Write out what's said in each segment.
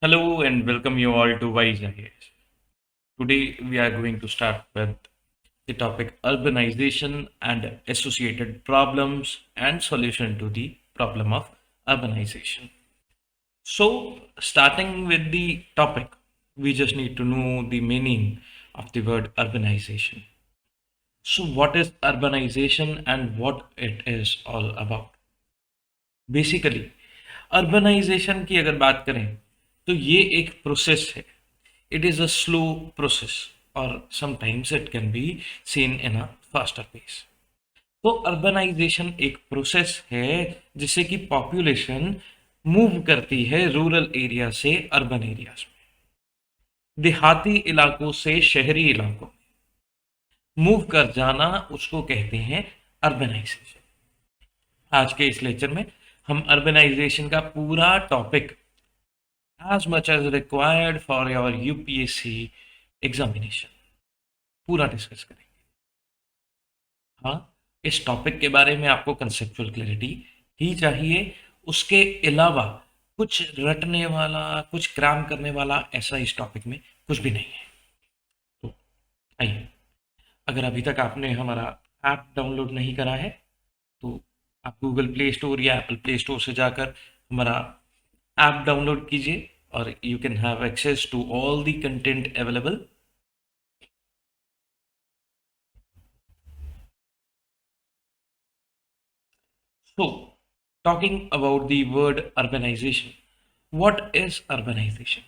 Hello and welcome you all to Wise IAS. Today we are going to start with the topic urbanization and associated problems and solution to the problem of urbanization. So, starting with the topic, we just need to know the meaning of the word urbanization. So, what is urbanization and what it is all about? Basically urbanization की अगर बात करें तो ये एक process है. It is a slow process और sometimes it can be seen in a faster pace. तो अर्बनाइजेशन एक प्रोसेस है जिससे कि पॉपुलेशन मूव करती है रूरल एरिया से अर्बन एरियाज में, देहाती इलाकों से शहरी इलाकों में मूव कर जाना उसको कहते हैं अर्बनाइजेशन. आज के इस लेक्चर में हम अर्बनाइजेशन का पूरा topic as much as required for your UPSC examination पूरा डिस्कस करेंगे. हाँ, इस टॉपिक के बारे में आपको कंसेप्चुअल क्लैरिटी ही चाहिए. उसके अलावा कुछ रटने वाला, कुछ क्रैम करने वाला ऐसा इस टॉपिक में कुछ भी नहीं है. तो आइए, अगर अभी तक आपने हमारा ऐप डाउनलोड नहीं करा है तो आप गूगल प्ले स्टोर या एप्पल प्ले स्टोर से जाकर हमारा ऐप डाउनलोड कीजिए और you can have access to all the content available. So, talking about the word urbanization, what is urbanization?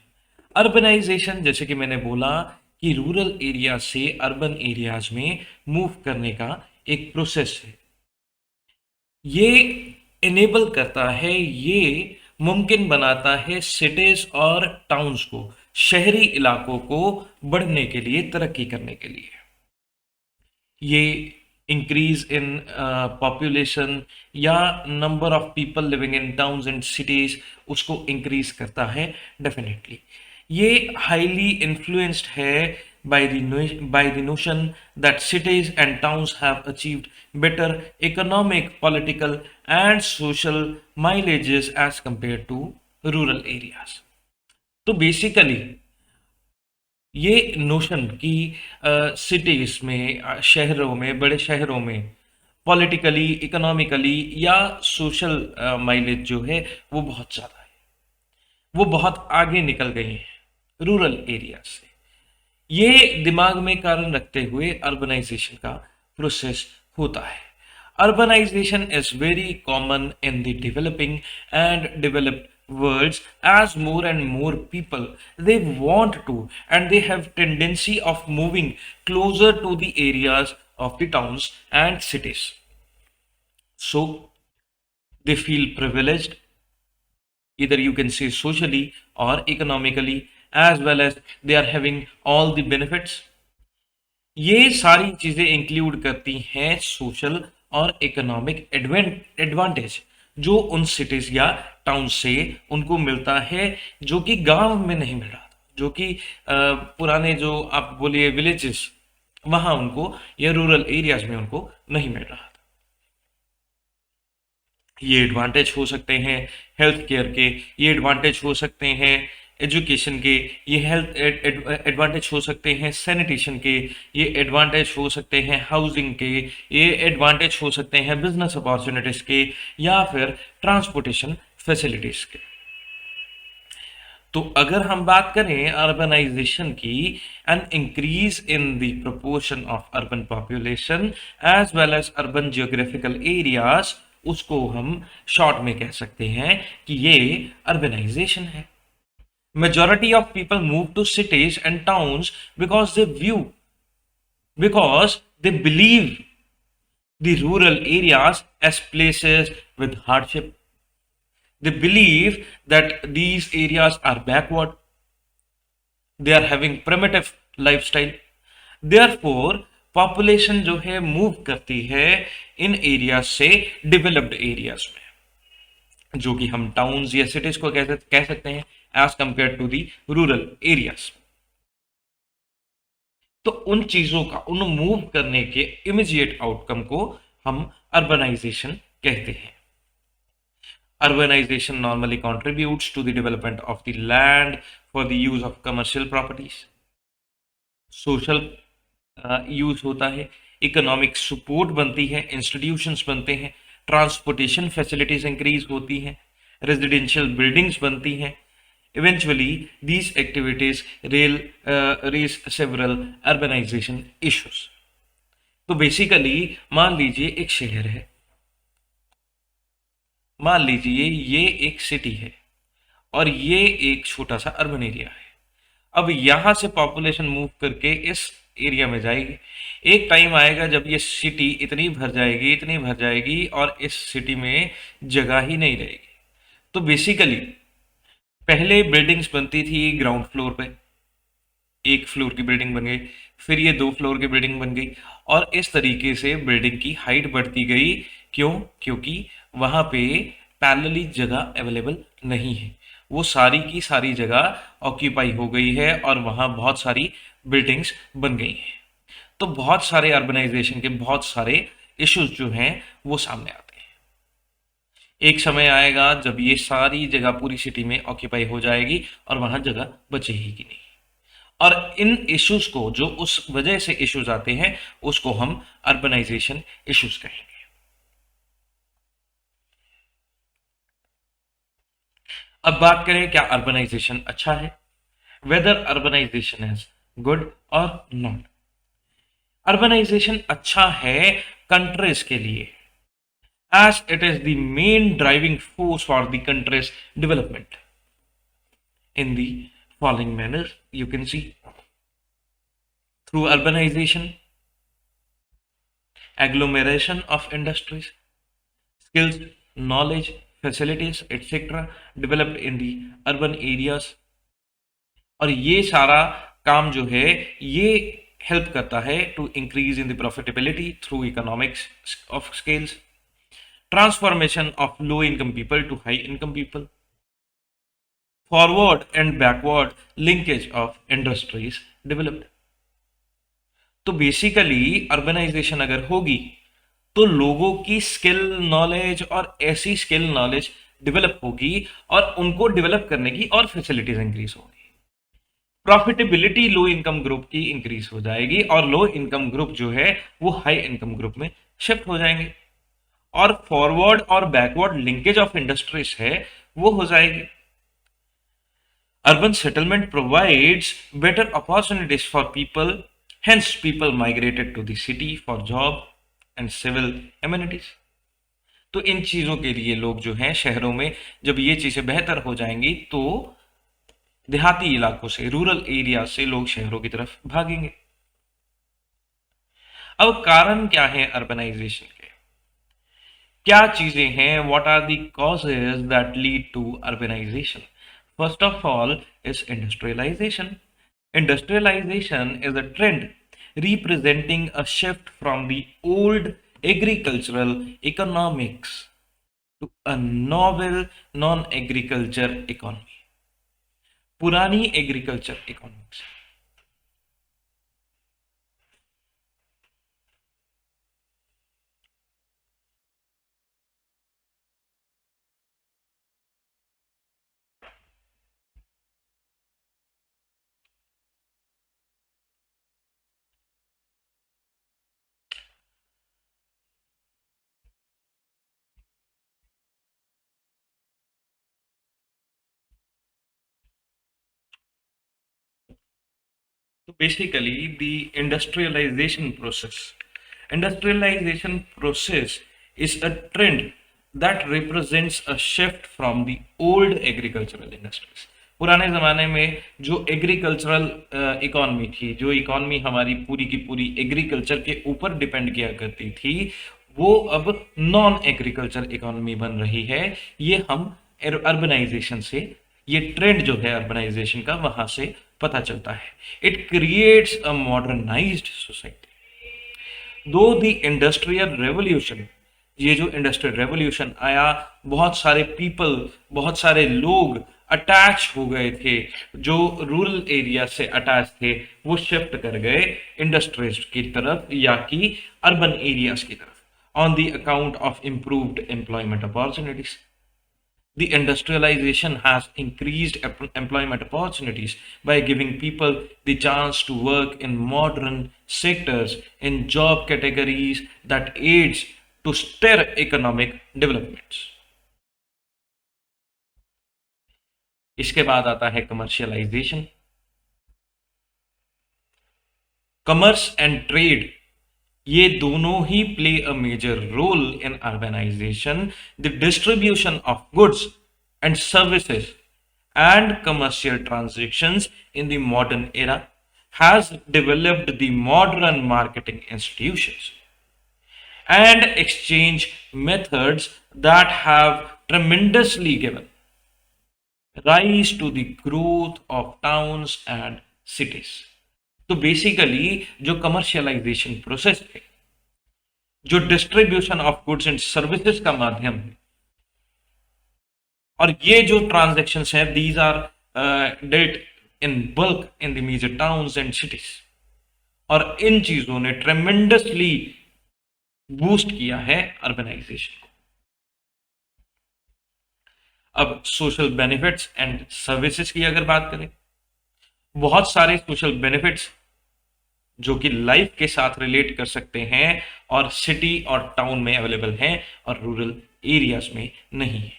Urbanization जैसे कि मैंने बोला कि रूरल एरिया से अर्बन एरियाज में मूव करने का एक प्रोसेस है. ये इनेबल करता है, ये मुमकिन बनाता है सिटीज और टाउन्स को, शहरी इलाकों को बढ़ने के लिए, तरक्की करने के लिए. ये इंक्रीज इन पॉपुलेशन या number of people living in towns and cities उसको इंक्रीज करता है डेफिनेटली. ये हाईली इन्फ्लुएंस्ड है by the notion that cities and towns have achieved better economic, political and social mileages as compared to rural areas. तो basically ये notion की cities में, शहरों में, बड़े शहरों में पॉलिटिकली, इकोनॉमिकली या सोशल माइलेज जो है वो बहुत ज़्यादा है, वो बहुत आगे निकल गई हैं रूरल एरिया से. ये दिमाग में कारण रखते हुए अर्बनाइजेशन का प्रोसेस होता है. Urbanization is very common in the developing and developed worlds as more and more people they want to and they have tendency of moving closer to the areas of the towns and cities. So they feel privileged, either you can say socially or economically, as well as they are having all the benefits. ये सारी चीजें include करती हैं social और economic advantage जो उन cities या town से उनको मिलता है, जो कि गांव में नहीं मिल रहा था, जो कि पुराने जो आप बोलिए विलेजेस वहां उनको या रूरल एरियाज में उनको नहीं मिल रहा था. ये एडवांटेज हो सकते हैं हेल्थ केयर के, ये एडवांटेज हो सकते हैं एजुकेशन के, ये हेल्थ एडवांटेज हो सकते हैं सैनिटेशन के, ये एडवांटेज हो सकते हैं हाउसिंग के, ये एडवांटेज हो सकते हैं बिजनेस अपॉर्चुनिटीज के या फिर ट्रांसपोर्टेशन फैसिलिटीज के. तो अगर हम बात करें अर्बनाइजेशन की, an increase in the proportion of urban population as well as urban geographical areas, उसको हम शॉर्ट में कह सकते हैं कि ये अर्बनाइजेशन है. Majority of people move to cities and towns because they believe the rural areas as places with hardship. They believe that these areas are backward. They are having primitive lifestyle. Therefore, population जो है move करती है इन area से developed areas में, जो कि हम towns या सिटीज को कह सकते हैं as compare to the rural areas. तो उन चीजों का, उन मूव करने के इमीडिएट आउटकम को हम अर्बनाइजेशन कहते हैं. Urbanization normally contributes to the development of the land for the use of commercial properties. Social use होता है, इकोनॉमिक सपोर्ट बनती है, इंस्टीट्यूशंस बनते हैं, ट्रांसपोर्टेशन फैसिलिटीज इंक्रीज होती हैं, रेजिडेंशियल बिल्डिंग्स बनती हैं. Eventually these activities raise several urbanization issues. तो बेसिकली मान लीजिए एक शहर है, मान लीजिए ये एक सिटी है और ये एक छोटा सा अर्बन एरिया है. अब यहां से पॉपुलेशन मूव करके इस एरिया में जाएगी. एक टाइम आएगा जब ये सिटी इतनी भर जाएगी, इतनी भर जाएगी और इस सिटी में जगह ही नहीं रहेगी. तो बेसिकली पहले बिल्डिंग्स बनती थी ग्राउंड फ्लोर पे, एक फ्लोर की बिल्डिंग बन गई, फिर ये 2 फ्लोर की बिल्डिंग बन गई और इस तरीके से बिल्डिंग की हाइट बढ़ती गई. क्यों? क्योंकि वहां पे पैरेलली जगह अवेलेबल नहीं है, वो सारी की सारी जगह ऑक्यूपाई हो गई है और वहां बहुत सारी बिल्डिंग्स बन गई हैं. तो बहुत सारे अर्बनाइजेशन के बहुत सारे इश्यूज जो हैं वो सामने आते हैं. एक समय आएगा जब ये सारी जगह पूरी सिटी में ऑक्यूपाई हो जाएगी और वहां जगह बचेगी कि नहीं. और इन इश्यूज को, जो उस वजह से इश्यूज आते हैं, उसको हम अर्बनाइजेशन इश्यूज कहेंगे. अब बात करें क्या अर्बनाइजेशन अच्छा है, वेदर अर्बनाइजेशन इज गुड और नॉट. अर्बनाइजेशन अच्छा है कंट्रीज के लिए, as it is the main driving force for the country's development. In the following manner, you can see through urbanization, agglomeration of industries, skills, knowledge, facilities, etc. developed in the urban areas. और ये सारा काम जो है ये help करता है to increase in the profitability through economics of scales, transformation of low income people to high income people, forward and backward linkage of industries developed. तो बेसिकली अर्बनाइजेशन अगर होगी तो लोगों की स्किल नॉलेज और ऐसी स्किल नॉलेज डेवलप होगी और उनको डेवलप करने की और फैसिलिटीज इंक्रीज होगी. प्रॉफिटेबिलिटी लो इनकम ग्रुप की इंक्रीज हो जाएगी और लो इनकम ग्रुप जो है वो हाई इनकम ग्रुप में शिफ्ट हो जाएंगे और फॉरवर्ड और बैकवर्ड लिंकेज ऑफ इंडस्ट्रीज है वो हो जाएगी. Urban settlement provides better opportunities for people, hence people migrated to the city for job and civil amenities. तो इन चीजों के लिए लोग जो हैं शहरों में, जब ये चीजें बेहतर हो जाएंगी तो देहाती इलाकों से, रूरल एरिया से लोग शहरों की तरफ भागेंगे. अब कारण क्या है अर्बनाइजेशन के, क्या चीजें हैं, what are the causes that lead to urbanization. First of all is industrialization. Industrialization is a trend representing a shift from the old agricultural economics to a novel non agriculture economy. पुरानी agriculture economics. So basically, the industrialization process is a trend that represents a shift from the old agricultural industries. पुराने ज़माने में जो agricultural economy थी, जो economy हमारी पूरी की पूरी एग्रीकल्चर के ऊपर डिपेंड किया करती थी, वो अब नॉन एग्रीकल्चर इकोनॉमी बन रही है. ये हम अर्बनाइजेशन से, ये ट्रेंड जो है अर्बनाइजेशन का, वहां से पता चलता है. It creates a modernised society. दो द इंडस्ट्रियल रेवोल्यूशन, ये जो इंडस्ट्रियल रेवोल्यूशन आया, बहुत सारे पीपल, बहुत सारे लोग अटैच हो गए थे, जो रूरल एरिया से अटैच थे वो शिफ्ट कर गए इंडस्ट्रीज की तरफ या कि अर्बन एरियाज की तरफ, on the account of improved employment opportunities. The industrialization has increased employment opportunities by giving people the chance to work in modern sectors in job categories that aids to stir economic developments. इसके बाद आता है commercialisation. Commerce and trade, ये दोनों ही play a major role in urbanization. The distribution of goods and services and commercial transactions in the modern era has developed the modern marketing institutions and exchange methods that have tremendously given rise to the growth of towns and cities. तो basically जो commercialization process है, जो distribution of goods and services का माध्यम है, और ये जो ट्रांजैक्शन है, these are dealt in bulk in the major towns and cities, और इन चीजों ने ट्रेमेंडसली बूस्ट किया है अर्बनाइजेशन को. अब सोशल बेनिफिट्स एंड सर्विसेज की अगर बात करें, बहुत सारे सोशल बेनिफिट्स जो कि लाइफ के साथ रिलेट कर सकते हैं और सिटी और टाउन में अवेलेबल हैं और रूरल एरियाज में नहीं है.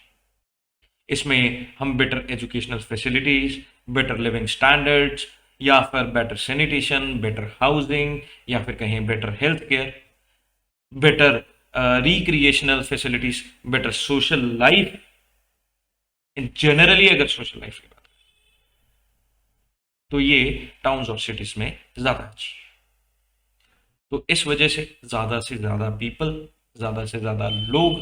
इसमें हम better educational facilities, better living standards, या फिर बेटर सैनिटेशन, बेटर हाउसिंग, या फिर कहें better health care, better recreational facilities, better social life in generally. अगर सोशल लाइफ की बात करें तो ये टाउन्स और सिटीज में ज्यादा अच्छी है. तो इस वजह से ज्यादा पीपल, ज्यादा से ज्यादा लोग,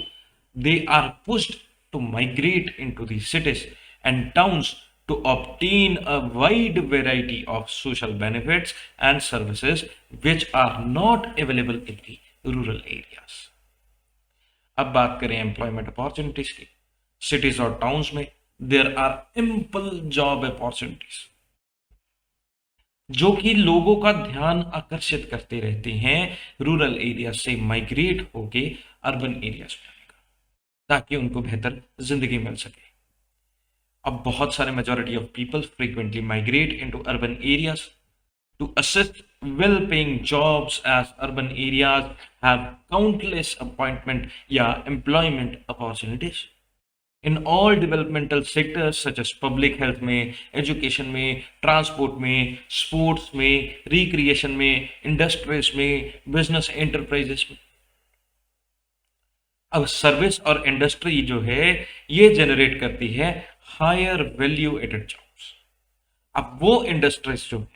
they are pushed to migrate into the cities and towns to obtain a wide variety of social benefits and services which are not available in the rural areas. अब बात करें एम्प्लॉयमेंट अपॉर्चुनिटीज की. Cities और towns में there are ample job opportunities जो कि लोगों का ध्यान आकर्षित करते रहते हैं रूरल एरिया से माइग्रेट होके अर्बन एरियाज में आने का, ताकि उनको बेहतर जिंदगी मिल सके. अब बहुत सारे majority of people frequently migrate into urban areas to assist well paying jobs as urban areas have countless appointment या employment opportunities in all developmental sectors such as public health में, एजुकेशन में, ट्रांसपोर्ट में, sports में, recreation में, industries में, business enterprises में. अब service और इंडस्ट्री जो है ये जनरेट करती है हायर वैल्यू एडेड जॉब्स. अब वो इंडस्ट्रीज जो है,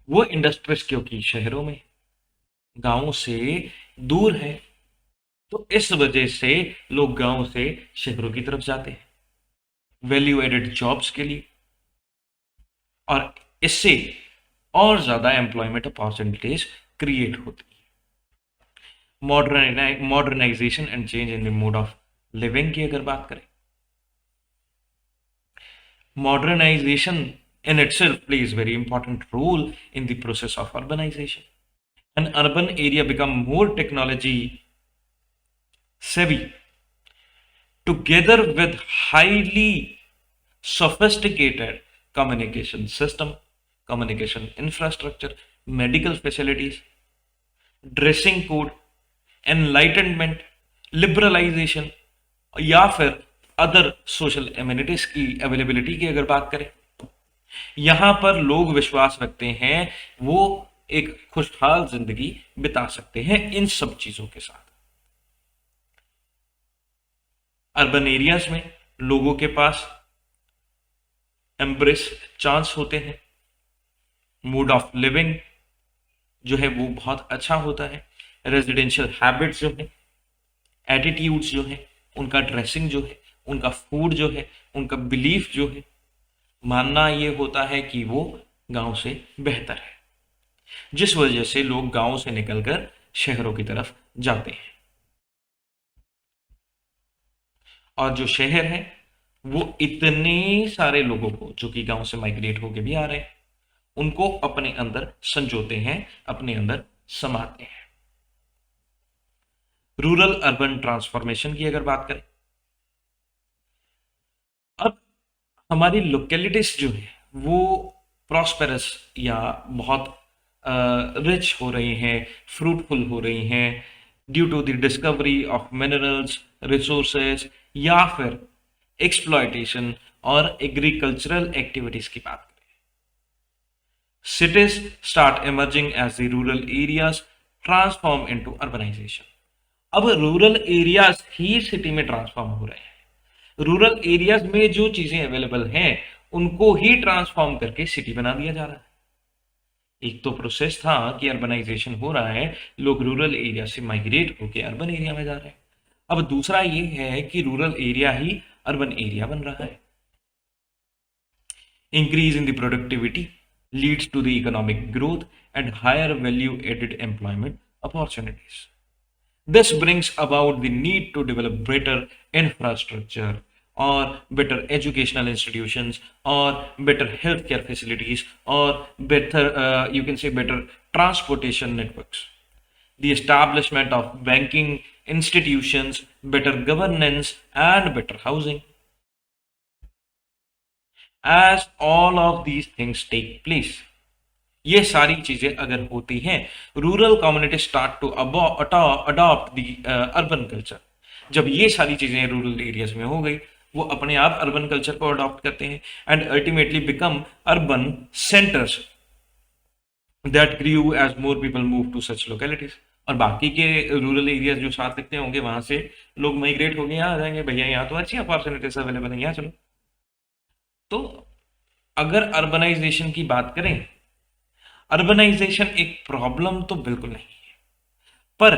वो इंडस्ट्रीज क्योंकि शहरों में, गांवों से दूर है, तो इस वजह से लोग गांव से शहरों की तरफ जाते हैं वैल्यू एडेड जॉब्स के लिए, और इससे और ज्यादा एम्प्लॉयमेंट अपॉर्चुनिटीज क्रिएट होती है. Modernization and change in the mode of living की अगर बात करें, modernization in itself plays very important role in the process of urbanization. An urban area become more technology savvy together with highly sophisticated communication system, communication infrastructure, medical facilities, dressing code, enlightenment, liberalization, या फिर other social amenities की availability की अगर बात करें, यहां पर लोग विश्वास रखते हैं वो एक खुशहाल जिंदगी बिता सकते हैं इन सब चीजों के साथ. अर्बन एरियाज में लोगों के पास एम्ब्रेस चांस होते हैं, मूड ऑफ लिविंग जो है वो बहुत अच्छा होता है, रेजिडेंशियल हैबिट्स जो है, एटीट्यूड्स जो है, उनका ड्रेसिंग जो है, उनका फूड जो है, उनका बिलीफ जो है, मानना ये होता है कि वो गांव से बेहतर है, जिस वजह से लोग गांव से निकलकर शहरों की तरफ जाते हैं. और जो शहर है वो इतने सारे लोगों को जो कि गांव से माइग्रेट होके भी आ रहे हैं, उनको अपने अंदर संजोते हैं, अपने अंदर समाते हैं. रूरल अर्बन ट्रांसफॉर्मेशन की अगर बात करें, हमारी लोकेलिटीज जो है वो प्रॉस्पेरस या बहुत रिच हो रही हैं, फ्रूटफुल हो रही हैं due to the discovery of minerals, resources या फिर एक्सप्लॉयटेशन और एग्रीकल्चरल एक्टिविटीज की बात करें। Cities start emerging as the rural areas transform into urbanization. अब रूरल एरियाज ही सिटी में ट्रांसफॉर्म हो रहे हैं। रूरल एरियाज में जो चीजें अवेलेबल हैं उनको ही ट्रांसफॉर्म करके सिटी बना दिया जा रहा है। एक तो प्रोसेस था कि अर्बनाइजेशन हो रहा है, लोग रूरल एरिया से माइग्रेट होकर अर्बन एरिया में जा रहे हैं। अब दूसरा ये है कि रूरल एरिया ही अर्बन एरिया बन रहा है। Increase in the productivity leads to the economic growth and higher value added employment opportunities. This brings about the need to develop better infrastructure or better educational institutions or better healthcare facilities or better, you can say, better transportation networks. The establishment of banking institutions, better governance, and better housing. As all of these things take place, ये सारी चीजें अगर होती हैं, rural community start to adopt the urban culture. जब ये सारी चीजें रूरल एरियाज में हो गई, वो अपने आप अर्बन कल्चर को अडॉप्ट करते हैं and ultimately become urban centres that grew as more people move to such localities. और बाकी के रूरल एरियाज जो साथ लिखते होंगे, वहां से लोग माइग्रेट होके यहाँ आ जाएंगे, भैया यहाँ तो अच्छी अपॉर्चुनिटीज अवेलेबल है, यहाँ चलो। तो अगर अर्बनाइजेशन की बात करें, अर्बनाइजेशन एक प्रॉब्लम तो बिल्कुल नहीं है, पर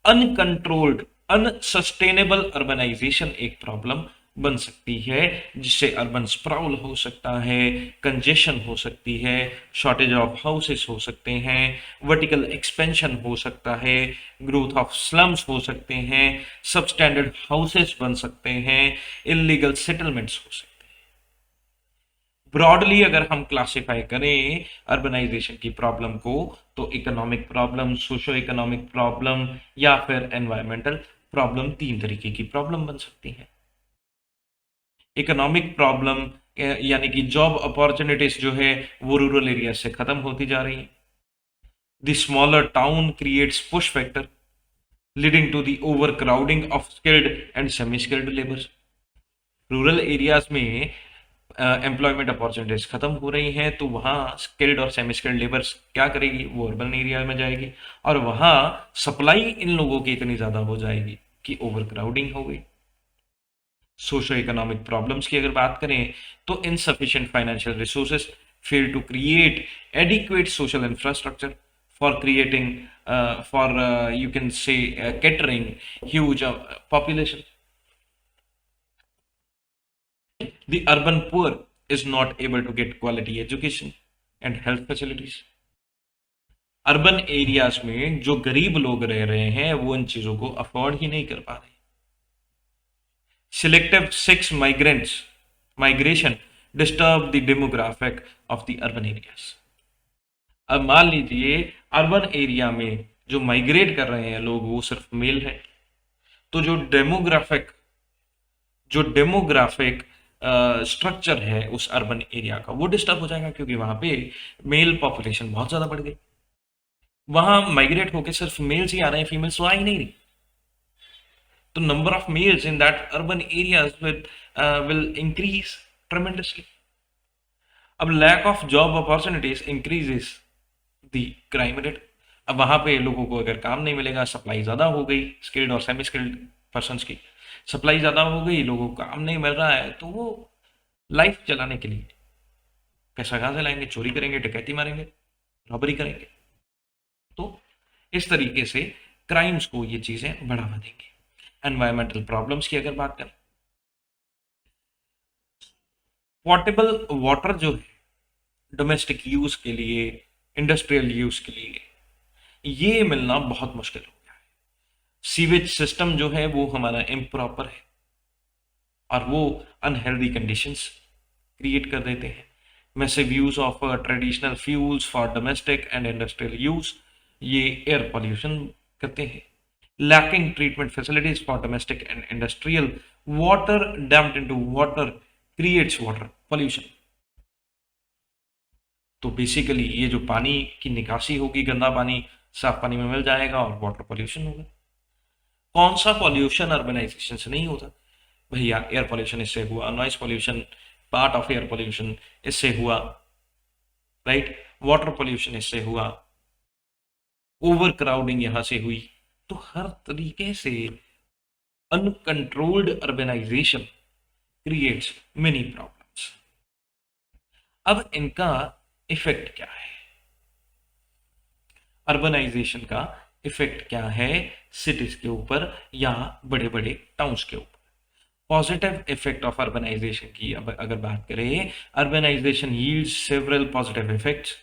अनकंट्रोल्ड अनसस्टेनेबल अर्बनाइजेशन एक प्रॉब्लम बन सकती है, जिससे अर्बन स्प्राउल हो सकता है, कंजेशन हो सकती है, शॉर्टेज ऑफ हाउसेस हो सकते हैं, वर्टिकल एक्सपेंशन हो सकता है, ग्रोथ ऑफ स्लम्स हो सकते हैं, सबस्टैंडर्ड हाउसेस बन सकते हैं, इलीगल सेटलमेंट्स हो सकते हैं। ब्रॉडली अगर हम क्लासिफाई करें अर्बनाइजेशन की प्रॉब्लम को, तो economic problem, socio economic problem या फिर एनवायरमेंटल प्रॉब्लम, तीन तरीके की प्रॉब्लम बन सकती है। इकोनॉमिक प्रॉब्लम यानी कि जॉब अपॉर्चुनिटीज जो है वो रूरल एरिया से खत्म होती जा रही है। The smaller town creates push factor leading to the overcrowding of skilled and semi skilled labours. Rural areas में एम्प्लॉयमेंट अपॉर्चुनिटीज खत्म हो रही हैं, तो वहाँ स्किल्ड और सेमी स्किल्ड लेबर्स क्या करेगी, वो अर्बन एरिया में जाएगी और वहाँ सप्लाई इन लोगों की इतनी ज़्यादा हो जाएगी कि ओवर क्राउडिंग हो गई। सोशो इकोनॉमिक प्रॉब्लम्स की अगर बात करें, तो insufficient financial resources fail to create adequate social infrastructure for creating for you can say catering huge population. The urban poor is not able to get quality education and health facilities. Urban areas में जो गरीब लोग रह रहे हैं वो इन चीजों को अफोर्ड ही नहीं कर पा रहे। Selective sex migration disturb the demographic of the urban areas. अब मान लीजिए अर्बन एरिया में जो माइग्रेट कर रहे हैं लोग वो सिर्फ मेल है, तो जो डेमोग्राफिक स्ट्रक्चर है उस अर्बन एरिया का वो डिस्टर्ब हो जाएगा, क्योंकि वहां पे मेल पॉपुलेशन बहुत ज्यादा बढ़ गई। वहां माइग्रेट होके सिर्फ मेल्स ही आ रहे हैं, फीमेल्स तो आ ही नहीं रही। तो number of males in that urban areas will increase tremendously. अब lack of job opportunities increases the crime rate. अब वहां पे लोगों को अगर काम नहीं मिलेगा, सप्लाई ज्यादा हो गई स्किल्ड और सेमी स्किल्ड पर्सनस की, सप्लाई ज़्यादा हो गई, लोगों को काम नहीं मिल रहा है, तो वो लाइफ चलाने के लिए पैसा कहाँ से लाएंगे, चोरी करेंगे, डकैती मारेंगे, रॉबरी करेंगे। तो इस तरीके से क्राइम्स को ये चीज़ें बढ़ावा देंगे। एनवायरमेंटल प्रॉब्लम्स की अगर बात करें, पोर्टेबल वाटर जो है डोमेस्टिक यूज़ के लिए, इंडस्ट्रियल यूज़ के लिए, ये मिलना बहुत मुश्किल हो गया है। सीवेज सिस्टम जो है वो हमारा इम्प्रॉपर है और वो अनहेल्दी कंडीशंस क्रिएट कर देते हैं। Massive use of traditional fuels for domestic and industrial use, ये एयर पॉल्यूशन करते हैं। Lacking treatment facilities for domestic and industrial water damped into water creates water pollution. तो बेसिकली ये जो पानी की निकासी होगी, गंदा पानी साफ पानी में मिल जाएगा और वाटर पॉल्यूशन होगा। कौन सा पॉल्यूशन अर्बनाइजेशन से नहीं होता? भैया एयर पॉल्यूशन इससे हुआ, noise pollution part of air pollution इससे हुआ, राइट, वाटर पॉल्यूशन इससे हुआ, ओवर क्राउडिंग यहां से हुई। तो हर तरीके से uncontrolled urbanization creates many problems. अब इनका इफेक्ट क्या है? अर्बनाइजेशन का इफेक्ट क्या है सिटीज के ऊपर या बड़े बड़े टाउन्स के ऊपर? पॉजिटिव इफेक्ट ऑफ अर्बनाइजेशन की अब अगर बात करें, urbanization yields several positive effects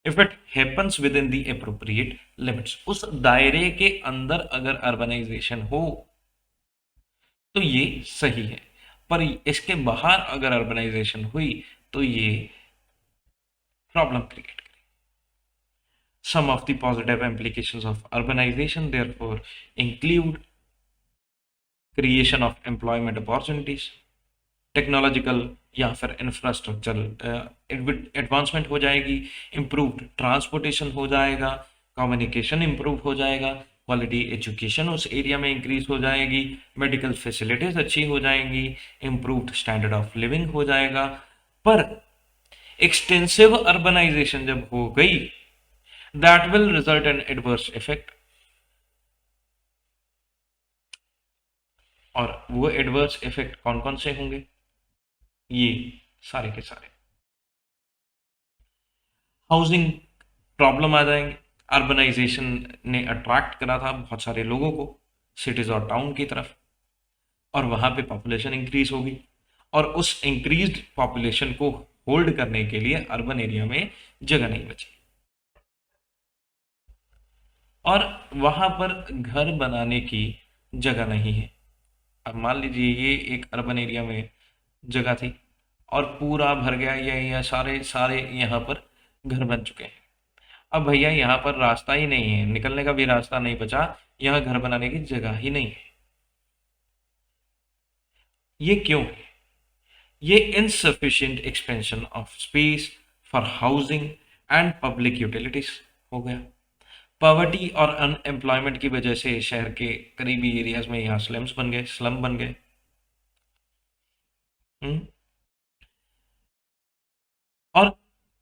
if it happens within the appropriate limits. उस दायरे के अंदर अगर अर्बनाइजेशन हो तो ये सही है, पर इसके बाहर अगर अर्बनाइजेशन हुई तो ये प्रॉब्लम क्रिएट करे। Some of the positive implications of urbanization therefore include creation of employment opportunities, technological या फिर इंफ्रास्ट्रक्चरल एडवांसमेंट हो जाएगी, इम्प्रूव्ड ट्रांसपोर्टेशन हो जाएगा, कम्युनिकेशन इम्प्रूव हो जाएगा, क्वालिटी एजुकेशन उस एरिया में इंक्रीज हो जाएगी, मेडिकल फैसिलिटीज अच्छी हो जाएंगी, इम्प्रूव्ड स्टैंडर्ड ऑफ लिविंग हो जाएगा। पर एक्सटेंसिव अर्बनाइजेशन जब हो गई, that will result in adverse effect, और वो एडवर्स इफेक्ट कौन कौन से होंगे? ये सारे के सारे हाउसिंग प्रॉब्लम आ जाएंगे। अर्बनाइजेशन ने अट्रैक्ट करा था बहुत सारे लोगों को सिटीज और टाउन की तरफ, और वहां पे पॉपुलेशन इंक्रीज होगी, और उस इंक्रीज्ड पॉपुलेशन को होल्ड करने के लिए अर्बन एरिया में जगह नहीं बची, और वहां पर घर बनाने की जगह नहीं है। अब मान लीजिए ये एक अर्बन एरिया में जगह थी और पूरा भर गया, या सारे सारे यहाँ पर घर बन चुके हैं। अब भैया यहाँ पर रास्ता ही नहीं है, निकलने का भी रास्ता नहीं बचा, यहाँ घर बनाने की जगह ही नहीं है। ये क्यों है? ये insufficient expansion of space for housing and public utilities हो गया। पॉवर्टी और अनएम्प्लॉयमेंट की वजह से शहर के करीबी एरियाज में यहाँ स्लम बन गए। और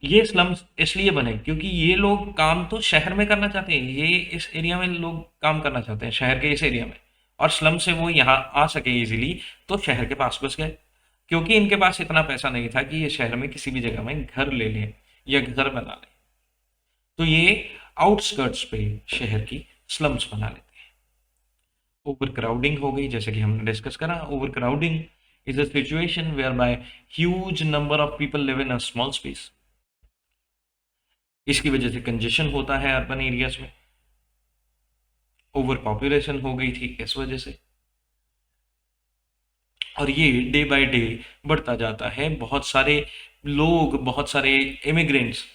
ये स्लम्स इसलिए बने क्योंकि ये लोग काम तो शहर में करना चाहते हैं, ये इस एरिया में लोग काम करना चाहते हैं, शहर के इस एरिया में, और स्लम से वो यहाँ आ सके इजीली, तो शहर के पास बस गए, क्योंकि इनके पास इतना पैसा नहीं था कि ये शहर में किसी भी जगह में घर ले लें या घर बना लें। तो ये आउटस्कर्ट्स पे शहर की स्लम्स बना लेते हैं। ओवर क्राउडिंग हो गई, जैसे कि हमने डिस्कस करा। Overcrowding is a situation whereby huge number of people live in a small space. इसकी वजह से कंजेशन होता है अर्बन एरियाज में, ओवर पॉपुलेशन हो गई थी इस वजह से, और ये डे बाय डे बढ़ता जाता है। बहुत सारे लोग, बहुत सारे इमिग्रेंट्स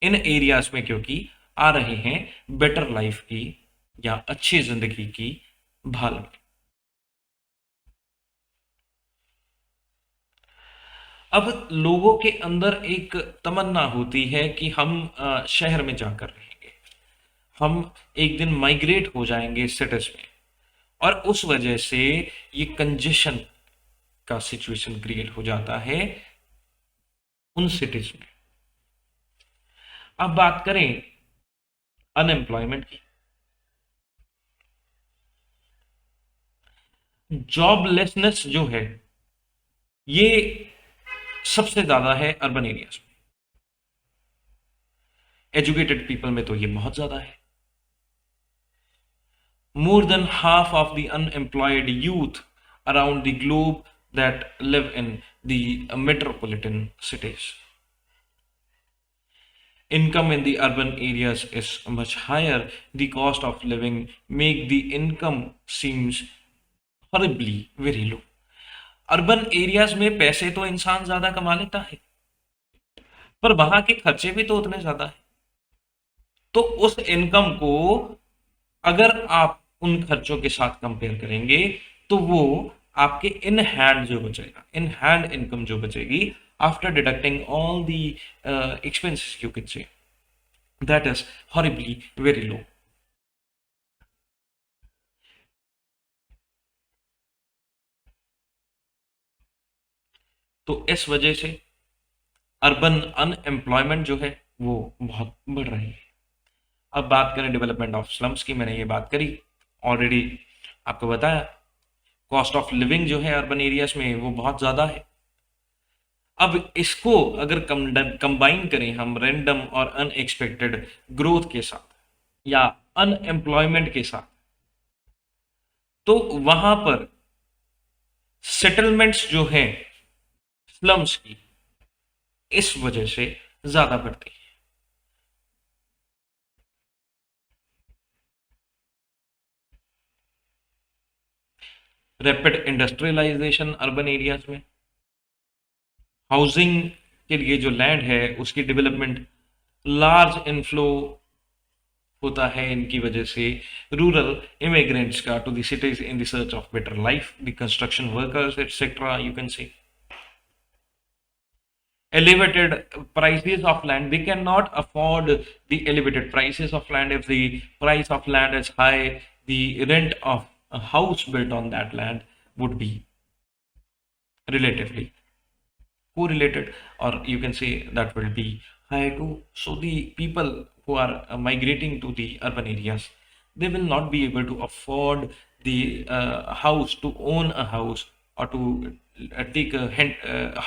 इन एरियाज में क्योंकि आ रहे हैं बेटर लाइफ की या अच्छी जिंदगी की भाल में। अब लोगों के अंदर एक तमन्ना होती है कि हम शहर में जाकर रहेंगे, हम एक दिन माइग्रेट हो जाएंगे सिटीज में, और उस वजह से ये कंजेशन का सिचुएशन क्रिएट हो जाता है उन सिटीज में। अब बात करें अनएम्प्लॉयमेंट की, जॉबलेसनेस जो है ये सबसे ज्यादा है अर्बन एरियाज में। एजुकेटेड पीपल में तो ये बहुत ज्यादा है। More than half of the unemployed youth around the globe that live in the metropolitan cities. Income in the urban areas is much higher. The cost of living make the income seems horribly very low. Urban areas में पैसे तो इंसान ज्यादा कमा लेता है, पर वहां के खर्चे भी तो उतने ज्यादा है। तो उस इनकम को अगर आप उन खर्चों के साथ कंपेयर करेंगे तो वो आपके इन हैंड जो बचेगा, इन हैंड इनकम जो बचेगी after deducting all the expenses, you can say that is horribly very low. तो इस वजह से अर्बन अनएम्प्लॉयमेंट जो है वो बहुत बढ़ रही है। अब बात करें डेवलपमेंट ऑफ स्लम्स की, मैंने ये बात करी ऑलरेडी, आपको बताया कॉस्ट ऑफ लिविंग जो है अर्बन एरियाज में वो बहुत ज़्यादा है। अब इसको अगर कंबाइन करें हम रैंडम और अनएक्सपेक्टेड ग्रोथ के साथ या अनएम्प्लॉयमेंट के साथ, तो वहां पर सेटलमेंट्स जो हैं स्लम्स की इस वजह से ज्यादा बढ़ती है। रैपिड इंडस्ट्रियलाइजेशन अर्बन एरियाज में, हाउसिंग के लिए जो लैंड है उसकी डेवलपमेंट, लार्ज इनफ्लो होता है इनकी वजह से रूरल इमिग्रेंट्स का to the cities in the search of better life, the construction workers etcetera, you can see elevated prices of land. They cannot afford the elevated prices of land. If the price of land is high, the rent of a house built on that land would be relatively correlated, or you can say that will be high too. So the people who are migrating to the urban areas, they will not be able to afford the house, to own a house or to take a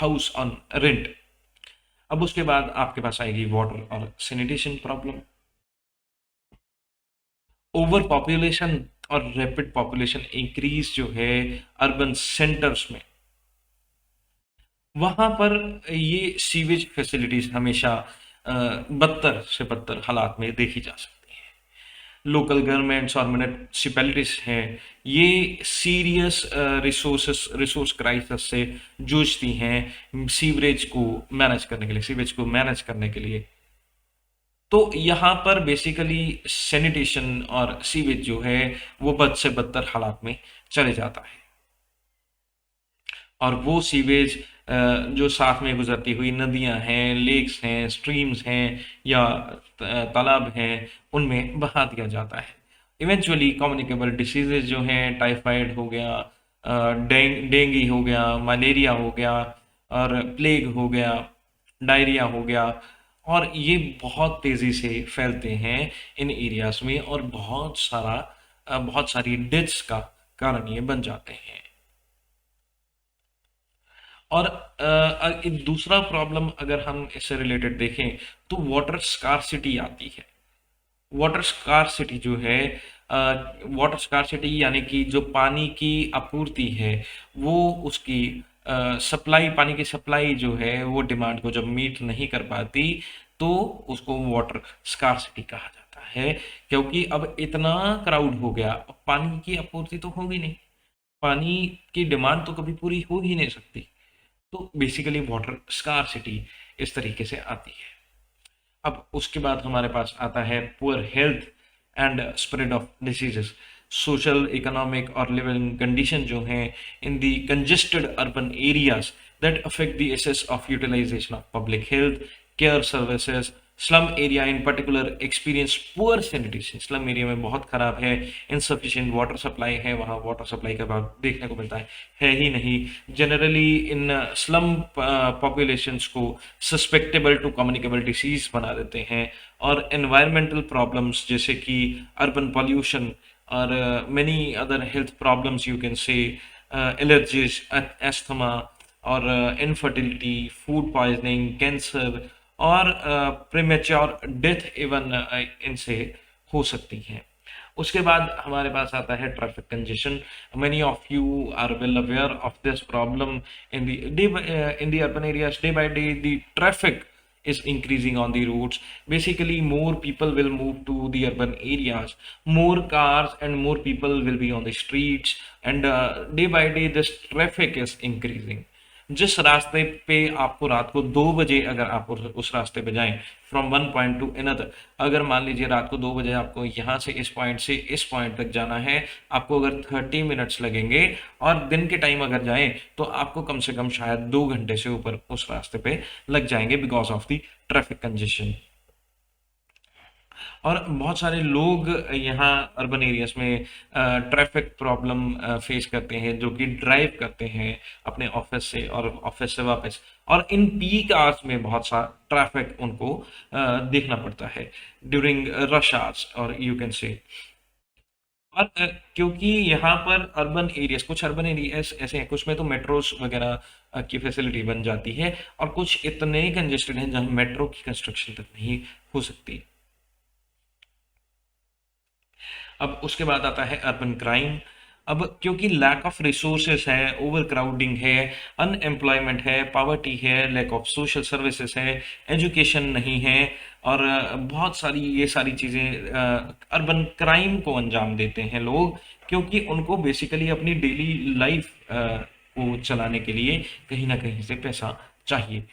house on rent. अब उसके बाद आपके पास आएगी water और sanitation problem, over population और rapid population increase जो है urban centres में, वहां पर ये सीवेज फैसिलिटीज हमेशा बदतर से बदतर हालात में देखी जा सकती है। लोकल गवर्नमेंट्स और म्यूनिसिपैलिटीज हैं, ये सीरियस रिसोर्स क्राइसिस से जूझती हैं सीवरेज को मैनेज करने के लिए, सीवेज को मैनेज करने के लिए। तो यहाँ पर बेसिकली सैनिटेशन और सीवेज जो है वो बद से बदतर हालात में चले जाता है, और वो सीवेज जो साथ में गुजरती हुई नदियां हैं, लेक्स हैं, स्ट्रीम्स हैं या तालाब हैं, उनमें बहा दिया जाता है। इवेंचुअली कम्युनिकेबल डिसीजेज जो हैं, टाइफाइड हो गया, डेंगू हो गया, मलेरिया हो गया और प्लेग हो गया, डायरिया हो गया, और ये बहुत तेज़ी से फैलते हैं इन एरियाज में और बहुत सारी डेथ्स का कारण ये बन जाते हैं। और एक दूसरा प्रॉब्लम अगर हम इससे रिलेटेड देखें तो वाटर स्कार्सिटी आती है। वाटर स्कार्सिटी जो है, वाटर स्कार्सिटी यानी कि जो पानी की आपूर्ति है वो उसकी सप्लाई, पानी की सप्लाई जो है वो डिमांड को जब मीट नहीं कर पाती तो उसको वाटर स्कार्सिटी कहा जाता है, क्योंकि अब इतना क्राउड हो गया, अब पानी की आपूर्ति तो होगी नहीं, पानी की डिमांड तो कभी पूरी हो ही नहीं सकती। तो बेसिकली वाटर स्कार्सिटी इस तरीके से आती है। अब उसके बाद हमारे पास आता है poor health and spread of diseases, social, economic और लिविंग कंडीशन जो हैं in the congested urban areas that affect the access of utilization of public health care services. Slum area in particular experience poor sanitation, slum area में बहुत खराब है, insufficient water supply है, वहाँ water supply का भाग देखने को मिलता है ही नहीं। जनरली इन स्लम पॉपुलेशंस को सस्पेक्टेबल टू कम्युनिकेबल डिसीज बना देते हैं, और एनवायरमेंटल प्रॉब्लम्स जैसे कि अर्बन पॉल्यूशन और many other health problems, you can से एलर्जीज, एस्थमा और इनफर्टिलिटी, फूड पॉइजनिंग, कैंसर और प्रीमेच्योर डेथ इवन इनसे हो सकती हैं। उसके बाद हमारे पास आता है traffic congestion. Many of you are well aware of this problem in the urban areas. Day by day the traffic is increasing on the roads. Basically more people will move to the urban areas, more cars and more people will be on the streets, and day by day this traffic is increasing. जिस रास्ते पे आपको रात को 2 बजे अगर आप उस रास्ते पे जाएं, from one point two another, अगर मान लीजिए रात को 2 बजे आपको यहाँ से इस पॉइंट तक जाना है, आपको अगर 30 मिनट्स लगेंगे, और दिन के टाइम अगर जाएं तो आपको कम से कम शायद 2 घंटे से ऊपर उस रास्ते पे लग जाएंगे because of the traffic congestion. और बहुत सारे लोग यहाँ अर्बन एरियाज में ट्रैफिक प्रॉब्लम फेस करते हैं, जो कि ड्राइव करते हैं अपने ऑफिस से और ऑफिस से वापस, और इन पीक आवर्स में बहुत सा ट्रैफिक उनको देखना पड़ता है ड्यूरिंग रश आवर्स, और यू कैन से। और क्योंकि यहाँ पर कुछ अर्बन एरियाज ऐसे हैं, कुछ में तो मेट्रोस वगैरह की फैसिलिटी बन जाती है, और कुछ इतने कंजेस्टेड हैं जहाँ मेट्रो की कंस्ट्रक्शन तक नहीं हो सकती। अब उसके बाद आता है अर्बन क्राइम। अब क्योंकि लैक ऑफ रिसोर्सेस है, ओवर क्राउडिंग है, अनएम्प्लॉयमेंट है, पॉवर्टी है, लैक ऑफ सोशल सर्विसेज है, एजुकेशन नहीं है, और बहुत सारी ये सारी चीज़ें अर्बन क्राइम को अंजाम देते हैं लोग, क्योंकि उनको बेसिकली अपनी डेली लाइफ को चलाने के लिए कहीं ना कहीं से पैसा चाहिए।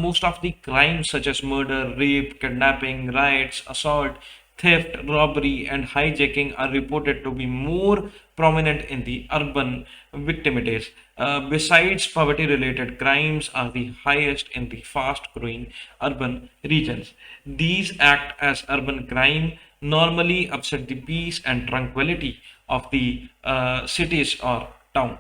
Most of the crime such as murder, rape, kidnapping, riots, assault, theft, robbery, and hijacking are reported to be more prominent in the urban victimities. Besides, poverty-related crimes are the highest in the fast-growing urban regions. These act as urban crime, normally upset the peace and tranquility of the cities or town.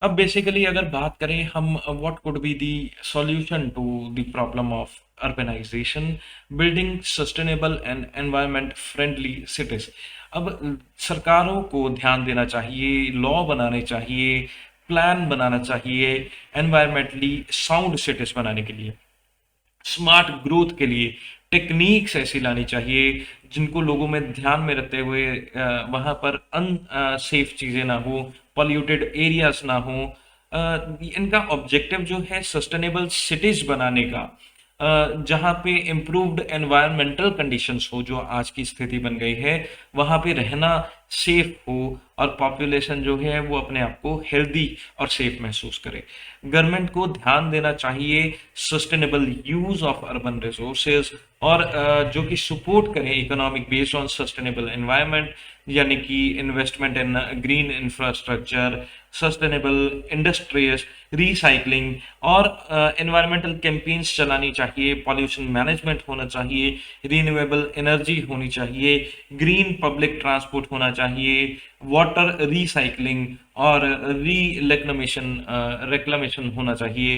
अब basically अगर बात करें हम, what could be the solution to the problem of urbanization, building sustainable and environment friendly cities. अब सरकारों को ध्यान देना चाहिए, लॉ बनाने चाहिए, प्लान बनाना चाहिए एनवायरमेंटली साउंड सिटीज बनाने के लिए, स्मार्ट ग्रोथ के लिए टेक्निक्स ऐसी लानी चाहिए जिनको लोगों में ध्यान में रखते हुए वहाँ पर अनसेफ चीज़ें ना हो, पॉल्यूटेड एरियाज ना हो। इनका ऑब्जेक्टिव जो है सस्टेनेबल सिटीज बनाने का, जहाँ पे इम्प्रूव्ड एनवायरमेंटल कंडीशंस हो, जो आज की स्थिति बन गई है, वहाँ पे रहना सेफ हो, और पॉपुलेशन जो है वो अपने आप को हेल्दी और सेफ महसूस करे। गवर्नमेंट को ध्यान देना चाहिए sustainable use of urban resources, और जो कि सपोर्ट करें economic based on sustainable environment, यानी कि इन्वेस्टमेंट इन green infrastructure, sustainable industries, recycling, और एनवायरमेंटल कैंपेन्स चलानी चाहिए, पॉल्यूशन मैनेजमेंट होना चाहिए, रिन्यूएबल एनर्जी होनी चाहिए, ग्रीन पब्लिक ट्रांसपोर्ट होना चाहिए, वाटर रिसाइकलिंग और रेक्लेमेशन होना चाहिए।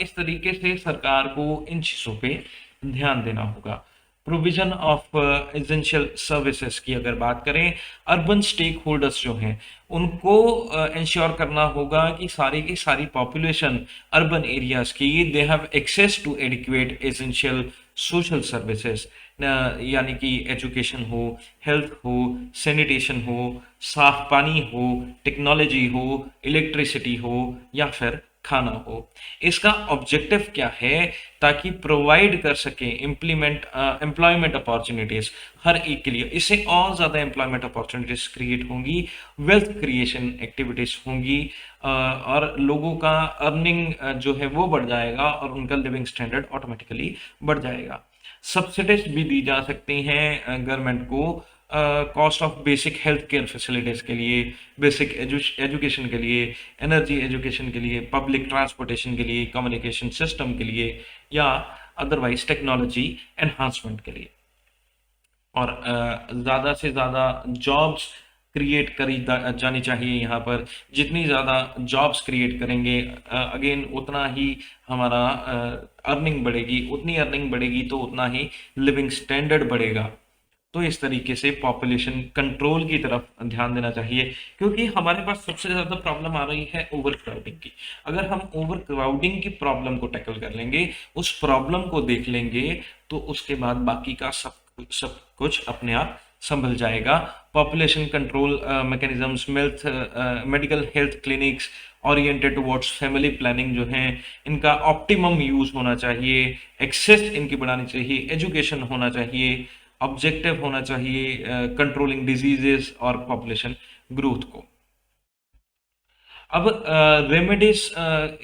इस तरीके से सरकार को इन चीज़ों पे ध्यान देना होगा। प्रोविजन ऑफ एसेंशियल सर्विसेज की अगर बात करें, अर्बन स्टेक होल्डर्स जो हैं उनको इंश्योर करना होगा कि सारी की सारी पॉपुलेशन अर्बन एरियाज की they have access to adequate essential social services, यानी कि एजुकेशन हो, हेल्थ हो, सैनिटेशन हो, साफ पानी हो, टेक्नोलॉजी हो, इलेक्ट्रिसिटी हो, या फिर खाना हो। इसका ऑब्जेक्टिव क्या है? ताकि प्रोवाइड कर सकें एम्प्लॉयमेंट अपॉर्चुनिटीज हर एक के लिए। इससे और ज़्यादा एम्प्लॉयमेंट अपॉर्चुनिटीज क्रिएट होंगी, वेल्थ क्रिएशन एक्टिविटीज होंगी, और लोगों का अर्निंग जो है वो बढ़ जाएगा, और उनका लिविंग स्टैंडर्ड ऑटोमेटिकली बढ़ जाएगा। सब्सिडीज भी दी जा सकती हैं गवर्नमेंट को cost of basic health care facilities के लिए, बेसिक एजुकेशन के लिए, एनर्जी एजुकेशन के लिए, पब्लिक ट्रांसपोर्टेशन के लिए, कम्युनिकेशन सिस्टम के लिए, या अदरवाइज टेक्नोलॉजी एनहांसमेंट के लिए। और ज़्यादा से ज़्यादा जॉब्स क्रिएट करी जानी चाहिए यहाँ पर। जितनी ज़्यादा जॉब्स क्रिएट करेंगे, अगेन उतना ही हमारा अर्निंग बढ़ेगी, उतनी अर्निंग बढ़ेगी तो उतना ही लिविंग स्टैंडर्ड बढ़ेगा। तो इस तरीके से पॉपुलेशन कंट्रोल की तरफ ध्यान देना चाहिए, क्योंकि हमारे पास सबसे ज़्यादा प्रॉब्लम आ रही है ओवर क्राउडिंग की। अगर हम ओवर क्राउडिंग की प्रॉब्लम को टैकल कर लेंगे, उस प्रॉब्लम को देख लेंगे, तो उसके बाद बाकी का सब कुछ अपने आप संभल जाएगा। Population control mechanisms, medical health clinics oriented towards family planning जो हैं, इनका ऑप्टिमम यूज होना चाहिए, एक्सेस इनकी बढ़ानी चाहिए, एजुकेशन होना चाहिए, ऑब्जेक्टिव होना चाहिए कंट्रोलिंग डिजीजेस और पॉपुलेशन ग्रोथ को। अब रेमेडीज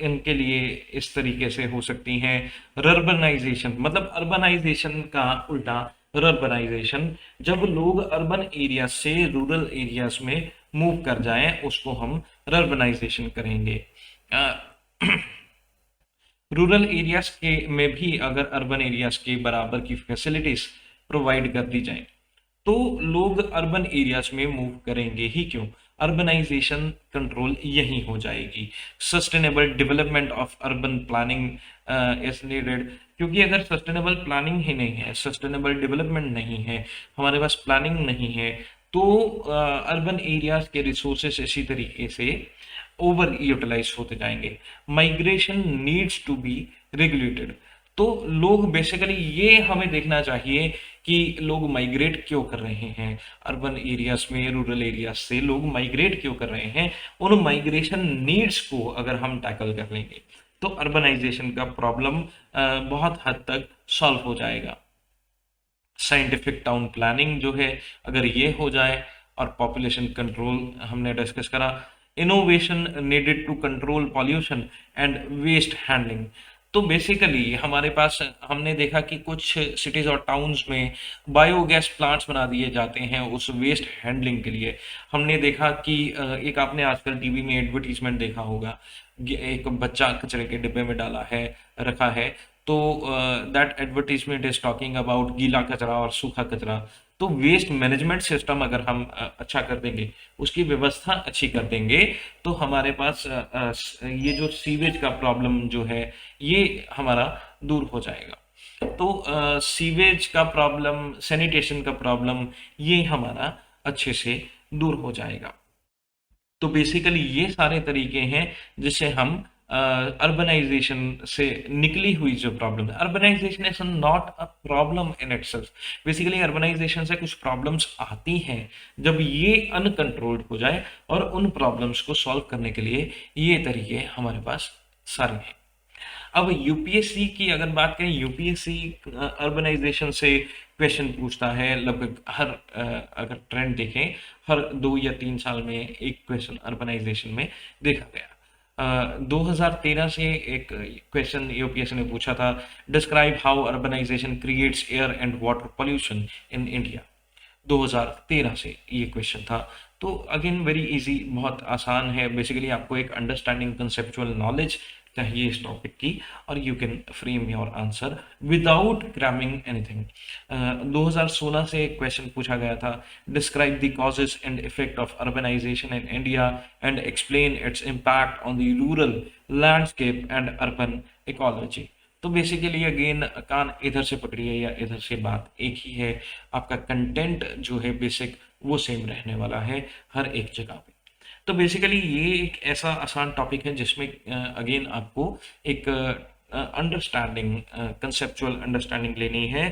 इनके लिए इस तरीके से हो सकती हैं। रर्बनाइजेशन मतलब अर्बनाइजेशन का उल्टा रर्बनाइजेशन, जब लोग अर्बन एरिया से रूरल एरियाज में मूव कर जाएं उसको हम रर्बनाइजेशन करेंगे। रूरल एरियाज के में भी अगर अर्बन एरियाज के बराबर की फैसिलिटीज प्रोवाइड कर दी जाएं तो लोग अर्बन एरियाज में मूव करेंगे ही क्यों। अर्बनाइजेशन कंट्रोल यही हो जाएगी। Sustainable development of urban planning is needed, क्योंकि अगर सस्टेनेबल प्लानिंग ही नहीं है, सस्टेनेबल डेवलपमेंट नहीं है, हमारे पास प्लानिंग नहीं है, तो अर्बन एरियाज के रिसोर्सेस इसी तरीके से ओवर यूटिलाइज होते जाएंगे। Migration needs to be regulated, तो लोग बेसिकली ये हमें देखना चाहिए कि लोग माइग्रेट क्यों कर रहे हैं अर्बन एरियाज में, रूरल एरियाज से लोग माइग्रेट क्यों कर रहे हैं। उन माइग्रेशन नीड्स को अगर हम टैकल कर लेंगे तो अर्बनाइजेशन का प्रॉब्लम बहुत हद तक सॉल्व हो जाएगा। साइंटिफिक टाउन प्लानिंग जो है अगर ये हो जाए, और पॉपुलेशन कंट्रोल हमने डिस्कस करा, innovation needed to control pollution and waste handling. तो बेसिकली हमारे पास हमने देखा कि कुछ सिटीज और टाउन्स में बायोगैस प्लांट्स बना दिए जाते हैं उस वेस्ट हैंडलिंग के लिए। हमने देखा कि एक आपने आजकल टीवी में एडवर्टीजमेंट देखा होगा, एक बच्चा कचरे के डिब्बे में डाला है, रखा है, तो that advertisement is talking about गीला कचरा और सूखा कचरा। तो वेस्ट मैनेजमेंट सिस्टम अगर हम अच्छा कर देंगे, उसकी व्यवस्था अच्छी कर देंगे, तो हमारे पास ये जो सीवेज का प्रॉब्लम जो है ये हमारा दूर हो जाएगा। तो सीवेज का प्रॉब्लम, सैनिटेशन का प्रॉब्लम ये हमारा अच्छे से दूर हो जाएगा। तो बेसिकली ये सारे तरीके हैं जिससे हम अर्बनाइजेशन से निकली हुई जो प्रॉब्लम है, urbanization is not a problem in itself. Basically urbanization से कुछ प्रॉब्लम्स आती हैं जब ये अनकंट्रोल्ड हो जाए, और उन प्रॉब्लम्स को सॉल्व करने के लिए ये तरीके हमारे पास सारे हैं। अब यूपीएससी की अगर बात करें, यूपीएससी अर्बनाइजेशन से क्वेश्चन पूछता है लगभग हर अगर ट्रेंड देखें हर 2 या 3 साल में एक क्वेश्चन अर्बनाइजेशन में देखा गया। 2013 से एक क्वेश्चन यूपीएससी ने पूछा था, describe how urbanization creates air and water pollution in India. 2013 से ये क्वेश्चन था। तो अगेन वेरी इजी, बहुत आसान है। बेसिकली आपको एक अंडरस्टैंडिंग, कंसेप्चुअल नॉलेज चाहिए इस टॉपिक की, और you can frame your answer without cramming anything. 2016 से एक क्वेश्चन पूछा गया था, describe the causes and effect of urbanization in India and explain its impact on the rural landscape and urban ecology. तो बेसिकली अगेन कान इधर से पकड़िए या इधर से, बात एक ही है। आपका कंटेंट जो है बेसिक वो सेम रहने वाला है हर एक जगह पे। तो बेसिकली ये एक ऐसा आसान टॉपिक है जिसमें अगेन आपको एक अंडरस्टैंडिंग, कंसेप्चुअल अंडरस्टैंडिंग लेनी है।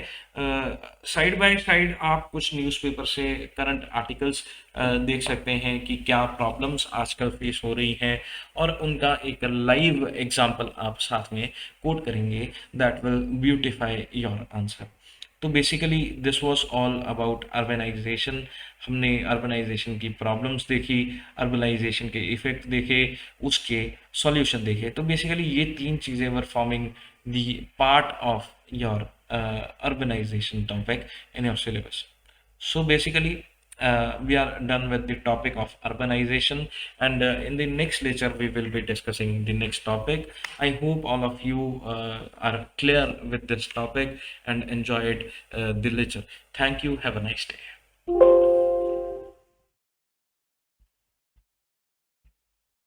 साइड बाय साइड आप कुछ न्यूज़पेपर से करंट आर्टिकल्स देख सकते हैं कि क्या प्रॉब्लम्स आजकल फेस हो रही हैं, और उनका एक लाइव एग्जांपल आप साथ में कोट करेंगे, that will beautify your answer. तो basically this was all about urbanization. हमने अर्बनाइजेशन की प्रॉब्लम्स देखी, अर्बनाइजेशन के इफेक्ट देखे, उसके सॉल्यूशन देखे। तो बेसिकली ये 3 चीज़ें were forming the part of your urbanization topic in your syllabus. So basically we are done with the topic of urbanization, and in the next lecture we will be discussing the next topic. I hope all of you are clear with this topic and enjoyed the lecture. Thank you. Have a nice day.